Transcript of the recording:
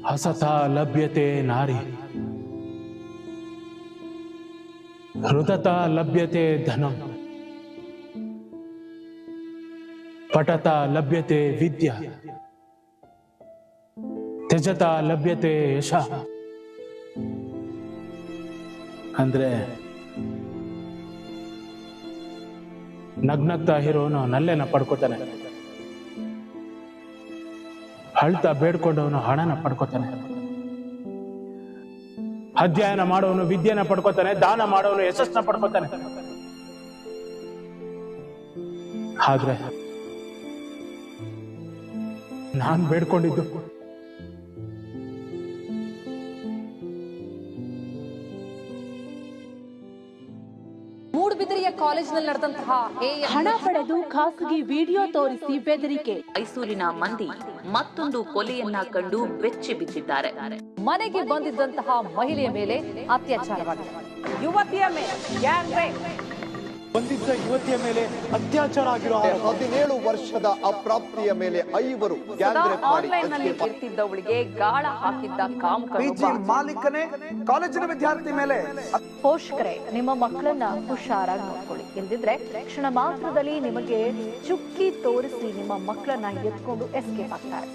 ಹಸತಾ ಲಭ್ಯತೆ ನಾರಿ ಹೃದತಾ ಲಭ್ಯತೆ ಧನಂ ಪಠತಾ ಲಭ್ಯತೆ ವಿದ್ಯಾ ತ್ಯಜತಾ ಲಭ್ಯತೆ ಯಶ. ಅಂದ್ರೆ ನಗ್ನಗ್ತಾ ಹೀರೋನು ನಲ್ಲೆನ ಪಡ್ಕೋತಾನೆ, ಅಳ್ತಾ ಬೇಡ್ಕೊಂಡವನು ಹಣನ ಪಡ್ಕೋತಾನೆ, ಅಧ್ಯಯನ ಮಾಡೋನು ವಿದ್ಯೆನ ಪಡ್ಕೋತಾನೆ, ದಾನ ಮಾಡೋನು ಯಶಸ್ಸನ್ನ ಪಡ್ಕೋತಾನೆ. ಆದ್ರೆ ನಾನ್ ಬೇಡ್ಕೊಂಡಿದ್ದು ಮೂಡುಬಿದಿರೆಯ ಕಾಲೇಜಿನಲ್ಲಿ ನಡೆದಂತಹ ಹಣ ಪಡೆದು ಖಾಸಗಿ ವಿಡಿಯೋ ತೋರಿಸಿ ಬೆದರಿಕೆ. ಮೈಸೂರಿನ ಮಂದಿ ಮತ್ತೊಂದು ಕೊಲೆಯನ್ನ ಕಂಡು ಬೆಚ್ಚಿ ಬಿದ್ದಿದ್ದಾರೆ. ಮನೆಗೆ ಬಂದಿದ್ದಂತಹ ಮಹಿಳೆಯ ಮೇಲೆ ಅತ್ಯಾಚಾರವಾಗಿದೆ. ಯುವತಿಯ ಮೇಲೆ ಗ್ಯಾಂಗ್ ರೇಪ್. ಬಂದಿದ್ದ ಯುವತಿಯ ಮೇಲೆ ಅತ್ಯಾಚಾರ ಆಗಿರೋ 17 ವರ್ಷದ ಅಪ್ರಾಪ್ತಿಯ ಮೇಲೆ 5 ಗ್ಯಾಂಗ್ ರೇಪ್ ಮಾಡಿ ಆನ್ಲೈನ್ ನಲ್ಲಿ ಇರ್ತಿದ್ದವಳಿಗೆ ಗಾಳ ಹಾಕಿದ್ದ ಕಾಮಕರು. ಮಾಲೀಕನೇ ಕಾಲೇಜಿನ ವಿದ್ಯಾರ್ಥಿ ಮೇಲೆ. ಪೋಷಕರೇ, ನಿಮ್ಮ ಮಕ್ಕಳನ್ನ ಹುಷಾರಾಗಿ ನೋಡ್ಕೊಳ್ಳಿ, ಇಲ್ದಿದ್ರೆ ಕ್ಷಣ ಮಾತ್ರದಲ್ಲಿ ನಿಮಗೆ ಚುಕ್ಕಿ ತೋರಿಸಿ ನಿಮ್ಮ ಮಕ್ಕಳನ್ನ ಎತ್ಕೊಂಡು ಎಸ್ಕೇಪ್ ಆಗ್ತಾರೆ.